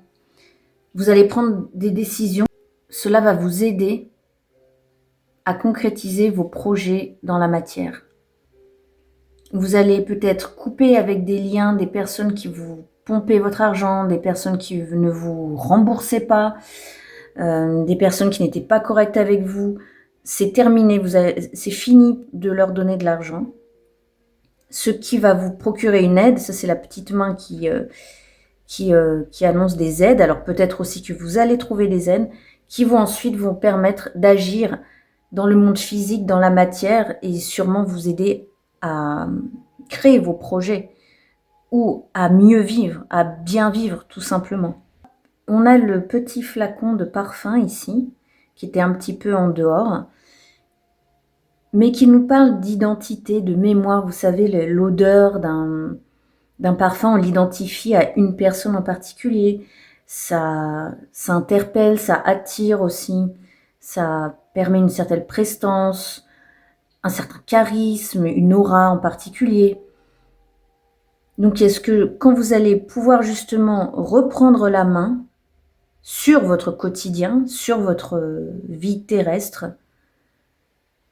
Vous allez prendre des décisions cela va vous aider à concrétiser vos projets dans la matière. Vous allez peut-être couper avec des liens des personnes qui vous pompaient votre argent, des personnes qui ne vous remboursaient pas, des personnes qui n'étaient pas correctes avec vous. C'est terminé, c'est fini de leur donner de l'argent. Ce qui va vous procurer une aide, ça c'est la petite main qui annonce des aides. Alors peut-être aussi que vous allez trouver des aides qui vont ensuite vous permettre d'agir dans le monde physique, dans la matière, et sûrement vous aider à créer vos projets ou à mieux vivre, à bien vivre tout simplement. On a le petit flacon de parfum ici, qui était un petit peu en dehors, mais qui nous parle d'identité, de mémoire. Vous savez, l'odeur d'un parfum, on l'identifie à une personne en particulier. Ça interpelle, ça attire aussi, ça permet une certaine prestance, un certain charisme, une aura en particulier. Donc, est-ce que quand vous allez pouvoir justement reprendre la main sur votre quotidien, sur votre vie terrestre,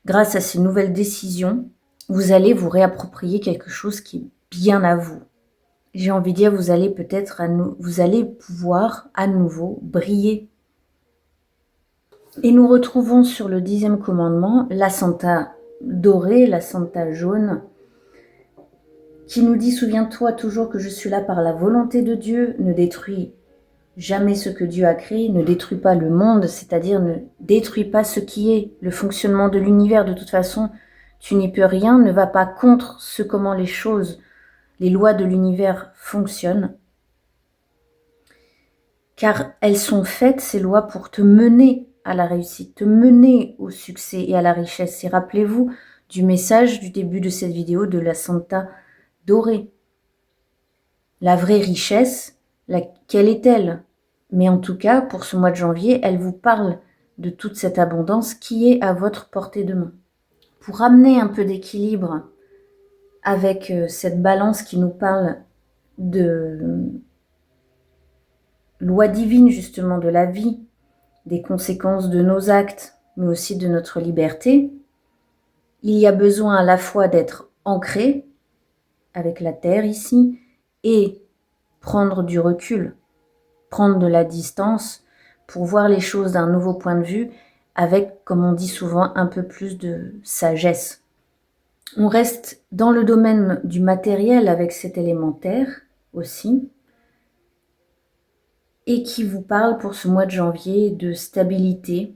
grâce à ces nouvelles décisions, vous allez vous réapproprier quelque chose qui est bien à vous. J'ai envie de dire, vous allez pouvoir à nouveau briller. Et nous retrouvons sur le 10e commandement la Santa dorée, la Santa jaune, qui nous dit « Souviens-toi toujours que je suis là par la volonté de Dieu, ne détruis jamais ce que Dieu a créé, ne détruis pas le monde, c'est-à-dire ne détruis pas ce qui est, le fonctionnement de l'univers. De toute façon, tu n'y peux rien, ne va pas contre comment les choses, les lois de l'univers fonctionnent. Car elles sont faites, ces lois, pour te mener à la réussite, te mener au succès et à la richesse. Et rappelez-vous du message du début de cette vidéo de la Santa dorée. La vraie richesse, quelle est-elle? Mais en tout cas, pour ce mois de janvier, elle vous parle de toute cette abondance qui est à votre portée de main. Pour amener un peu d'équilibre avec cette balance qui nous parle de loi divine, justement, de la vie, des conséquences de nos actes, mais aussi de notre liberté, il y a besoin à la fois d'être ancré avec la terre ici et prendre du recul, prendre de la distance pour voir les choses d'un nouveau point de vue avec, comme on dit souvent, un peu plus de sagesse. On reste dans le domaine du matériel avec cet élémentaire aussi, et qui vous parle pour ce mois de janvier de stabilité,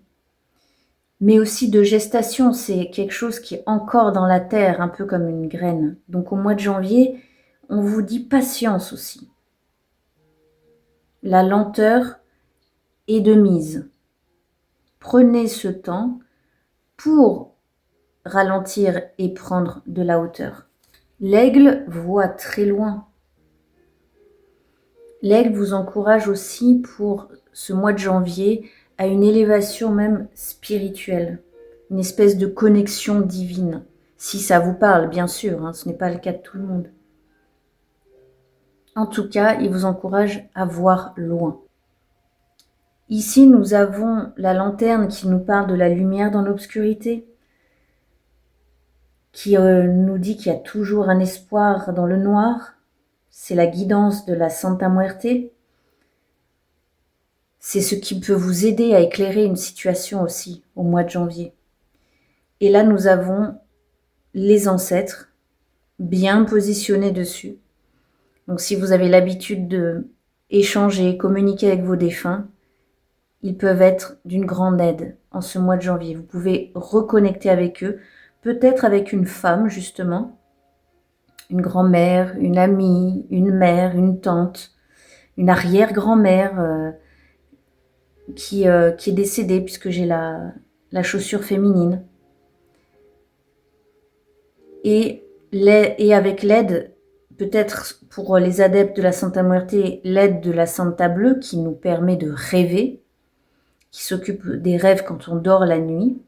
mais aussi de gestation. C'est quelque chose qui est encore dans la terre, un peu comme une graine. Donc au mois de janvier, on vous dit patience aussi. La lenteur est de mise. Prenez ce temps pour ralentir et prendre de la hauteur. L'aigle voit très loin. L'aigle vous encourage aussi pour ce mois de janvier à une élévation même spirituelle, une espèce de connexion divine, si ça vous parle, bien sûr, hein, ce n'est pas le cas de tout le monde. En tout cas, il vous encourage à voir loin. Ici, nous avons la lanterne qui nous parle de la lumière dans l'obscurité, qui nous dit qu'il y a toujours un espoir dans le noir. C'est la guidance de la Santa Muerte. C'est ce qui peut vous aider à éclairer une situation aussi au mois de janvier. Et là, nous avons les ancêtres bien positionnés dessus. Donc, si vous avez l'habitude de échanger, communiquer avec vos défunts, ils peuvent être d'une grande aide en ce mois de janvier. Vous pouvez reconnecter avec eux, peut-être avec une femme justement, une grand-mère, une amie, une mère, une tante, une arrière-grand-mère qui est décédée puisque j'ai la chaussure féminine. Et avec l'aide, peut-être pour les adeptes de la Santa Muerte, l'aide de la Santa Bleue qui nous permet de rêver, qui s'occupe des rêves quand on dort la nuit.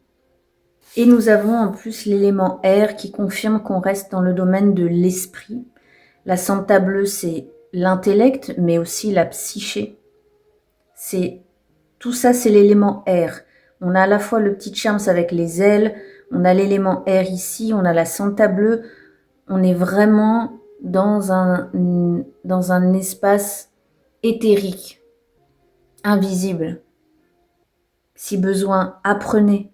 Et nous avons en plus l'élément air qui confirme qu'on reste dans le domaine de l'esprit. La Santa Bleue, c'est l'intellect, mais aussi la psyché. C'est Tout ça, c'est l'élément air. On a à la fois le petit charms avec les ailes, on a l'élément air ici, on a la Santa bleue. On est vraiment dans un espace éthérique, invisible. Si besoin, apprenez,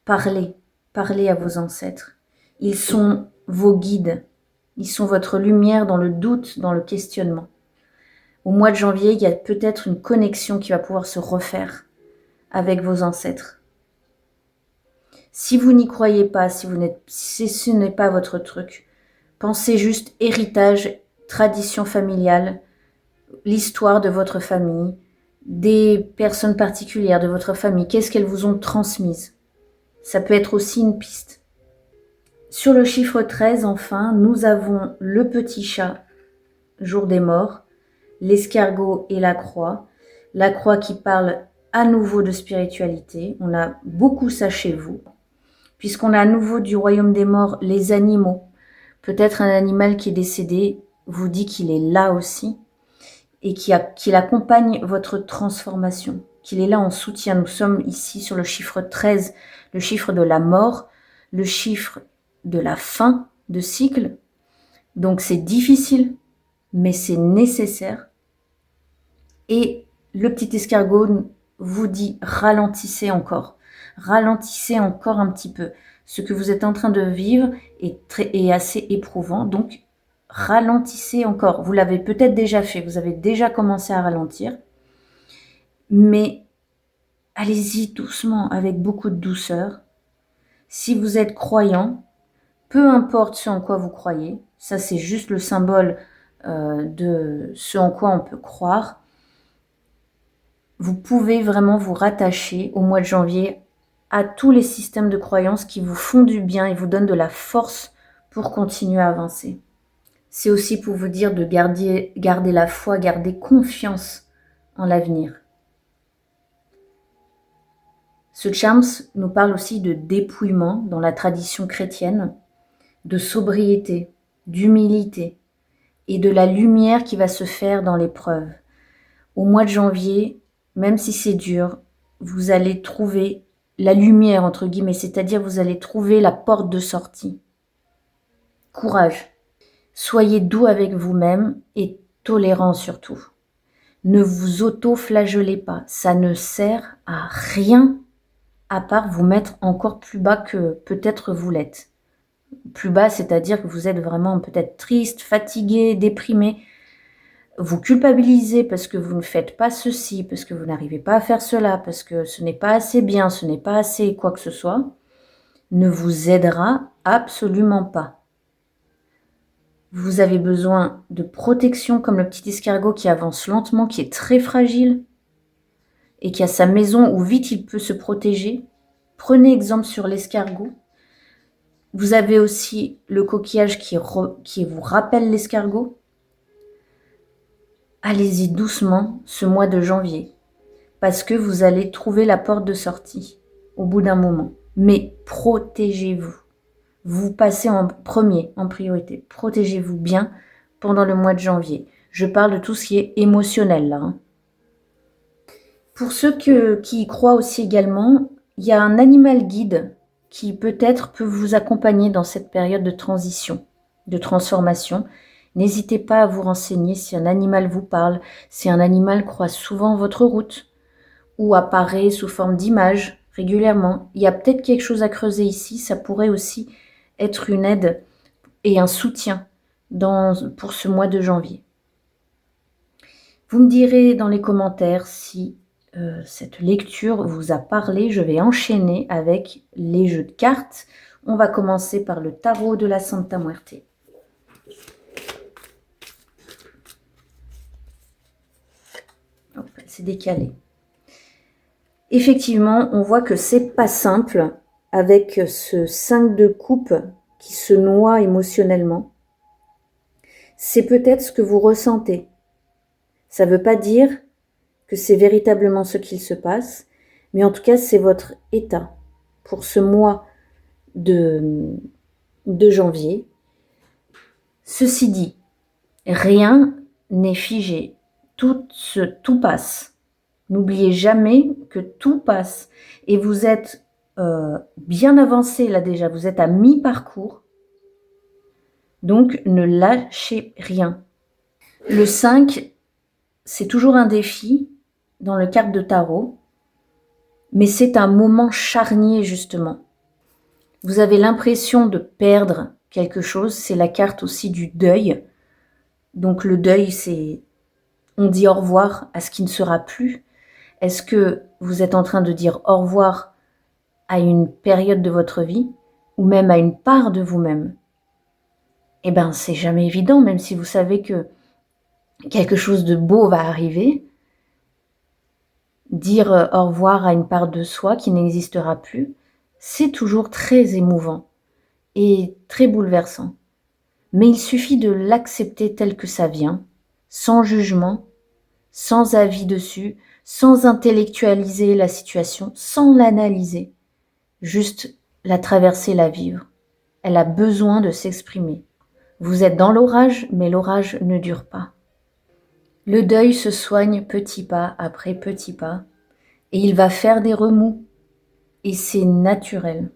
parlez à vos ancêtres. Ils sont vos guides, ils sont votre lumière dans le doute, dans le questionnement. Au mois de janvier, il y a peut-être une connexion qui va pouvoir se refaire avec vos ancêtres. Si vous n'y croyez pas, si ce n'est pas votre truc, pensez juste héritage, tradition familiale, l'histoire de votre famille, des personnes particulières de votre famille, qu'est-ce qu'elles vous ont transmise. Ça peut être aussi une piste. Sur le chiffre 13, enfin, nous avons le petit chat, jour des morts, l'escargot et la croix qui parle à nouveau de spiritualité. On a beaucoup ça chez vous, puisqu'on a à nouveau du royaume des morts les animaux. Peut-être un animal qui est décédé vous dit qu'il est là aussi et qu'il accompagne votre transformation, qu'il est là en soutien. Nous sommes ici sur le chiffre 13, le chiffre de la mort, le chiffre de la fin de cycle. Donc c'est difficile, mais c'est nécessaire. Et le petit escargot vous dit ralentissez encore un petit peu. Ce que vous êtes en train de vivre est assez éprouvant, donc ralentissez encore. Vous l'avez peut-être déjà fait, vous avez déjà commencé à ralentir, mais allez-y doucement, avec beaucoup de douceur. Si vous êtes croyant, peu importe ce en quoi vous croyez, ça c'est juste le symbole de ce en quoi on peut croire, vous pouvez vraiment vous rattacher au mois de janvier à tous les systèmes de croyances qui vous font du bien et vous donnent de la force pour continuer à avancer. C'est aussi pour vous dire de garder la foi, garder confiance en l'avenir. Ce charms nous parle aussi de dépouillement dans la tradition chrétienne, de sobriété, d'humilité et de la lumière qui va se faire dans l'épreuve. Au mois de janvier, même si c'est dur, vous allez trouver la lumière, entre guillemets, c'est-à-dire vous allez trouver la porte de sortie. Courage. Soyez doux avec vous-même et tolérant surtout. Ne vous auto-flagellez pas, ça ne sert à rien à part vous mettre encore plus bas que peut-être vous l'êtes. Plus bas, c'est-à-dire que vous êtes vraiment peut-être triste, fatigué, déprimé. Vous culpabilisez parce que vous ne faites pas ceci, parce que vous n'arrivez pas à faire cela, parce que ce n'est pas assez bien, ce n'est pas assez quoi que ce soit, ne vous aidera absolument pas. Vous avez besoin de protection comme le petit escargot qui avance lentement, qui est très fragile et qui a sa maison où vite il peut se protéger. Prenez exemple sur l'escargot. Vous avez aussi le coquillage qui vous rappelle l'escargot. Allez-y doucement ce mois de janvier parce que vous allez trouver la porte de sortie au bout d'un moment. Mais protégez-vous. Vous passez en premier, en priorité. Protégez-vous bien pendant le mois de janvier. Je parle de tout ce qui est émotionnel là. Hein. Pour ceux qui y croient aussi également, il y a un animal guide qui peut-être peut vous accompagner dans cette période de transition, de transformation. N'hésitez pas à vous renseigner si un animal vous parle, si un animal croise souvent votre route ou apparaît sous forme d'image régulièrement. Il y a peut-être quelque chose à creuser ici, ça pourrait aussi être une aide et un soutien pour ce mois de janvier. Vous me direz dans les commentaires si cette lecture vous a parlé. Je vais enchaîner avec les jeux de cartes. On va commencer par le tarot de la Santa Muerte. Hop, c'est décalé. Effectivement, on voit que c'est pas simple avec ce 5 de coupe qui se noie émotionnellement. C'est peut-être ce que vous ressentez. Ça ne veut pas dire que c'est véritablement ce qu'il se passe, mais en tout cas, c'est votre état pour ce mois de janvier. Ceci dit, rien n'est figé, tout passe. N'oubliez jamais que tout passe. Et vous êtes bien avancé là déjà, vous êtes à mi-parcours. Donc ne lâchez rien. Le 5, c'est toujours un défi dans le cadre de tarot, mais c'est un moment charnier justement. Vous avez l'impression de perdre quelque chose, c'est la carte aussi du deuil. Donc le deuil, c'est on dit au revoir à ce qui ne sera plus. Est-ce que vous êtes en train de dire au revoir à une période de votre vie ou même à une part de vous-même? Eh bien, c'est jamais évident, même si vous savez que quelque chose de beau va arriver. Dire au revoir à une part de soi qui n'existera plus, c'est toujours très émouvant et très bouleversant. Mais il suffit de l'accepter tel que ça vient, sans jugement, sans avis dessus, sans intellectualiser la situation, sans l'analyser. Juste la traverser, la vivre. Elle a besoin de s'exprimer. Vous êtes dans l'orage, mais l'orage ne dure pas. Le deuil se soigne petit pas après petit pas, et il va faire des remous, et c'est naturel.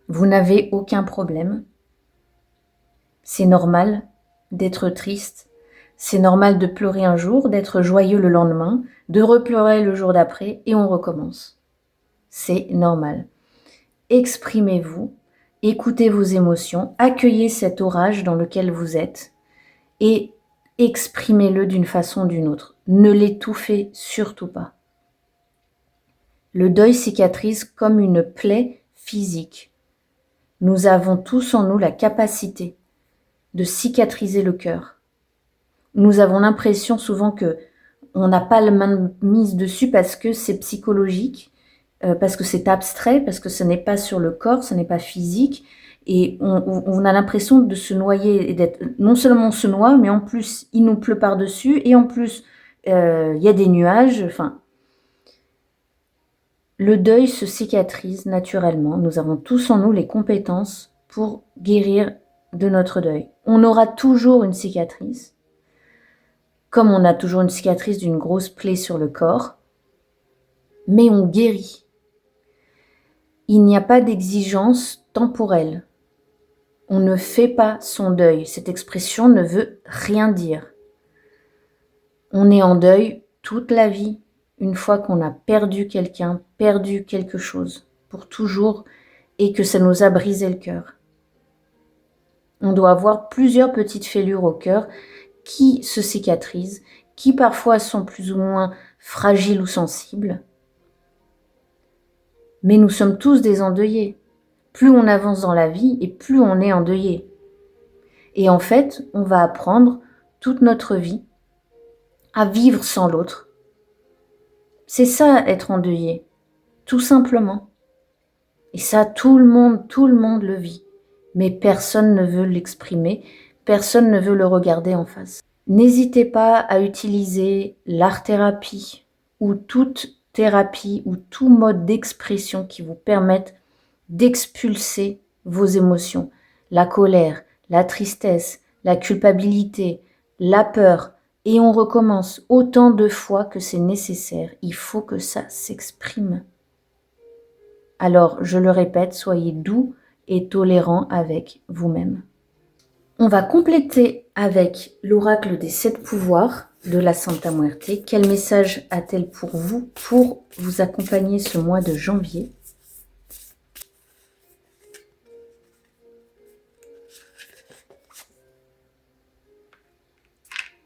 Vous n'avez aucun problème. C'est normal d'être triste, c'est normal de pleurer un jour, d'être joyeux le lendemain, de repleurer le jour d'après, et on recommence. C'est normal. Exprimez-vous, écoutez vos émotions, accueillez cet orage dans lequel vous êtes, et exprimez-le d'une façon ou d'une autre. Ne l'étouffez surtout pas. Le deuil cicatrise comme une plaie physique. Nous avons tous en nous la capacité de cicatriser le cœur. Nous avons l'impression souvent que on n'a pas la main mise dessus parce que c'est psychologique, parce que c'est abstrait, parce que ce n'est pas sur le corps, ce n'est pas physique, et on a l'impression de se noyer et d'être non seulement on se noie, mais en plus il nous pleut par-dessus, et en plus il y a des nuages. Enfin, le deuil se cicatrise naturellement. Nous avons tous en nous les compétences pour guérir de notre deuil. On aura toujours une cicatrice, comme on a toujours une cicatrice d'une grosse plaie sur le corps, mais on guérit. Il n'y a pas d'exigence temporelle. On ne fait pas son deuil. Cette expression ne veut rien dire. On est en deuil toute la vie, une fois qu'on a perdu quelqu'un, perdu quelque chose, pour toujours, et que ça nous a brisé le cœur. On doit avoir plusieurs petites fêlures au cœur qui se cicatrisent, qui parfois sont plus ou moins fragiles ou sensibles. Mais nous sommes tous des endeuillés. Plus on avance dans la vie et plus on est endeuillé. Et en fait, on va apprendre toute notre vie à vivre sans l'autre. C'est ça, être endeuillé, tout simplement. Et ça, tout le monde le vit. Mais personne ne veut l'exprimer, personne ne veut le regarder en face. N'hésitez pas à utiliser l'art-thérapie ou toute thérapie ou tout mode d'expression qui vous permette d'expulser vos émotions, la colère, la tristesse, la culpabilité, la peur, et on recommence autant de fois que c'est nécessaire. Il faut que ça s'exprime. Alors, je le répète, soyez doux et tolérant avec vous-même. On va compléter avec l'oracle des 7 pouvoirs de la Santa Muerte. Quel message a-t-elle pour vous accompagner ce mois de janvier?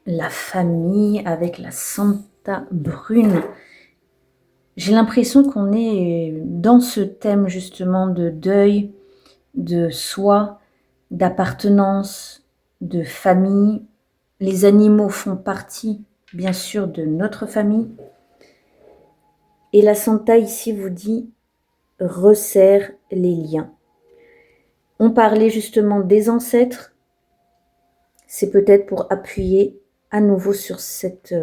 La famille avec la Santa Brune. J'ai l'impression qu'on est dans ce thème justement de deuil, de soi, d'appartenance, de famille. Les animaux font partie, bien sûr, de notre famille. Et la Santa ici vous dit « resserre les liens ». On parlait justement des ancêtres. C'est peut-être pour appuyer à nouveau sur cette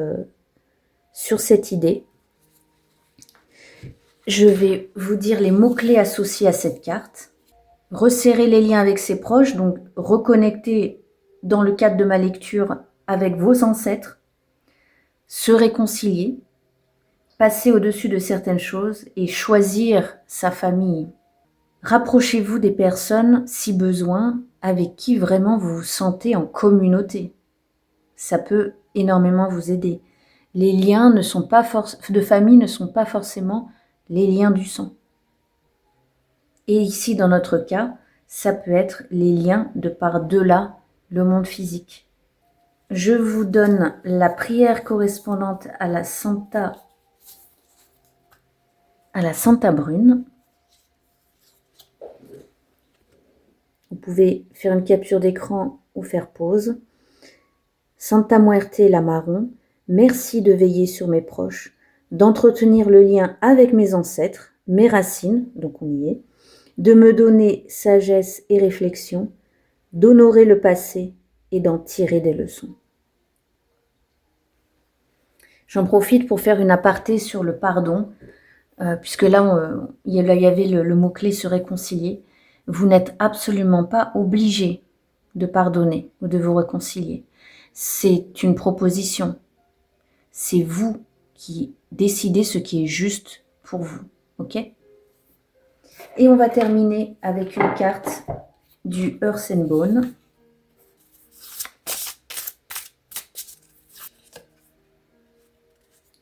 idée. Je vais vous dire les mots-clés associés à cette carte. Resserrer les liens avec ses proches, donc reconnecter dans le cadre de ma lecture avec vos ancêtres, se réconcilier, passer au-dessus de certaines choses et choisir sa famille. Rapprochez-vous des personnes, si besoin, avec qui vraiment vous vous sentez en communauté. Ça peut énormément vous aider. Les liens de famille ne sont pas forcément les liens du sang. Et ici, dans notre cas, ça peut être les liens de par-delà le monde physique. Je vous donne la prière correspondante à la Santa Brune. Vous pouvez faire une capture d'écran ou faire pause. Santa Muerte la Marron, merci de veiller sur mes proches, d'entretenir le lien avec mes ancêtres, mes racines, donc on y est, de me donner sagesse et réflexion, d'honorer le passé et d'en tirer des leçons. J'en profite pour faire une aparté sur le pardon, puisque là, il y avait le mot-clé se réconcilier. Vous n'êtes absolument pas obligé de pardonner ou de vous réconcilier. C'est une proposition. C'est vous qui décidez ce qui est juste pour vous. Ok ? Et on va terminer avec une carte du Earth and Bone.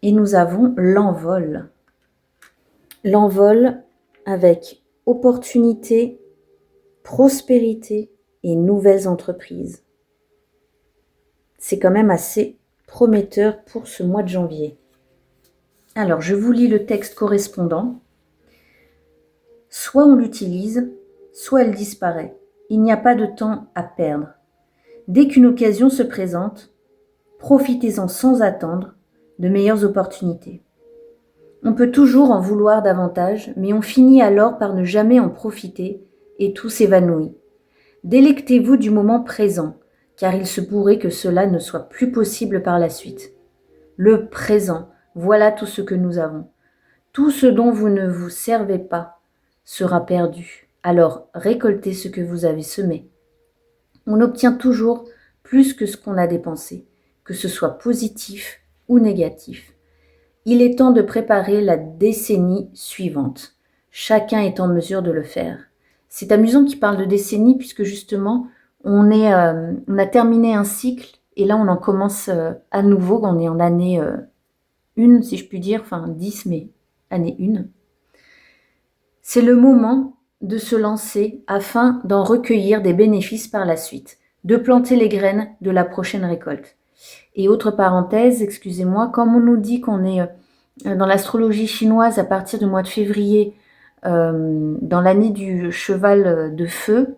Et nous avons l'envol. L'envol avec opportunité, prospérité et nouvelles entreprises. C'est quand même assez prometteur pour ce mois de janvier. Alors, je vous lis le texte correspondant. Soit on l'utilise, soit elle disparaît. Il n'y a pas de temps à perdre. Dès qu'une occasion se présente, profitez-en sans attendre de meilleures opportunités. On peut toujours en vouloir davantage, mais on finit alors par ne jamais en profiter et tout s'évanouit. Délectez-vous du moment présent, car il se pourrait que cela ne soit plus possible par la suite. Le présent, voilà tout ce que nous avons. Tout ce dont vous ne vous servez pas sera perdu. Alors récoltez ce que vous avez semé. On obtient toujours plus que ce qu'on a dépensé, que ce soit positif ou négatif. Il est temps de préparer la décennie suivante. Chacun est en mesure de le faire. C'est amusant qu'il parle de décennie puisque justement, on a terminé un cycle et là on en commence à nouveau. On est en année 1, si je puis dire, enfin 10, mais année 1. C'est le moment de se lancer afin d'en recueillir des bénéfices par la suite, de planter les graines de la prochaine récolte. Et autre parenthèse, excusez-moi, comme on nous dit qu'on est dans l'astrologie chinoise à partir du mois de février, dans l'année du cheval de feu,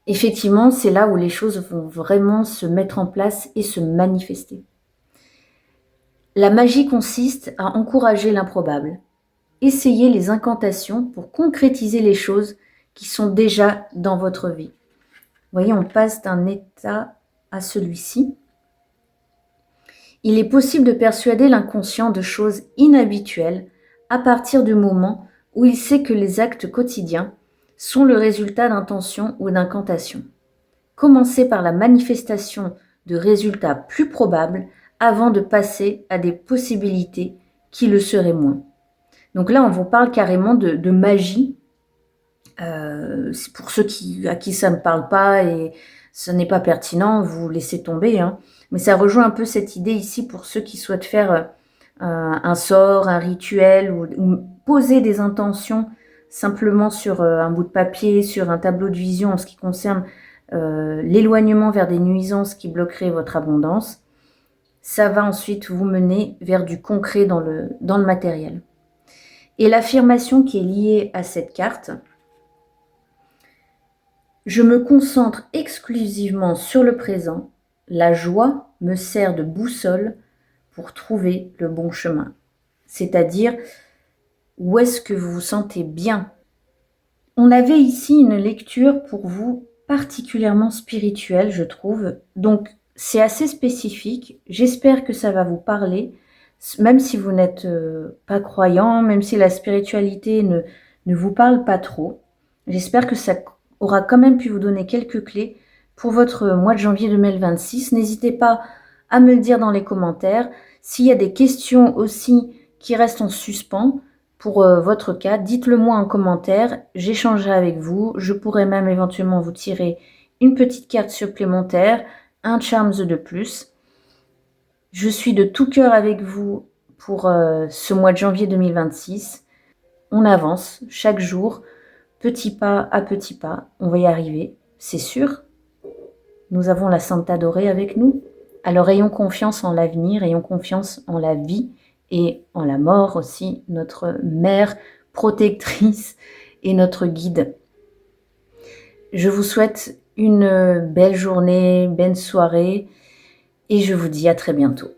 effectivement, c'est là où les choses vont vraiment se mettre en place et se manifester. La magie consiste à encourager l'improbable. Essayez les incantations pour concrétiser les choses qui sont déjà dans votre vie. Vous voyez, on passe d'un état à celui-ci. Il est possible de persuader l'inconscient de choses inhabituelles à partir du moment où il sait que les actes quotidiens sont le résultat d'intentions ou d'incantations. Commencez par la manifestation de résultats plus probables avant de passer à des possibilités qui le seraient moins. Donc là, on vous parle carrément de magie. C'est pour ceux à qui ça ne parle pas et ce n'est pas pertinent, vous laissez tomber. Mais ça rejoint un peu cette idée ici pour ceux qui souhaitent faire un sort, un rituel ou poser des intentions simplement sur un bout de papier, sur un tableau de vision en ce qui concerne l'éloignement vers des nuisances qui bloqueraient votre abondance. Ça va ensuite vous mener vers du concret dans le matériel. Et l'affirmation qui est liée à cette carte, je me concentre exclusivement sur le présent. La joie me sert de boussole pour trouver le bon chemin. C'est-à-dire, où est-ce que vous vous sentez bien? On avait ici une lecture pour vous particulièrement spirituelle, je trouve. Donc, c'est assez spécifique. J'espère que ça va vous parler, même si vous n'êtes pas croyant, même si la spiritualité ne vous parle pas trop. J'espère que ça aura quand même pu vous donner quelques clés pour votre mois de janvier 2026. N'hésitez pas à me le dire dans les commentaires. S'il y a des questions aussi qui restent en suspens pour votre cas, dites-le moi en commentaire, j'échangerai avec vous, je pourrai même éventuellement vous tirer une petite carte supplémentaire, un Charms de plus. Je suis de tout cœur avec vous pour ce mois de janvier 2026. On avance chaque jour, petit pas à petit pas, on va y arriver, c'est sûr. Nous avons la Santa Dorée avec nous. Alors ayons confiance en l'avenir, ayons confiance en la vie et en la mort aussi, notre mère protectrice et notre guide. Je vous souhaite une belle journée, belle soirée et je vous dis à très bientôt.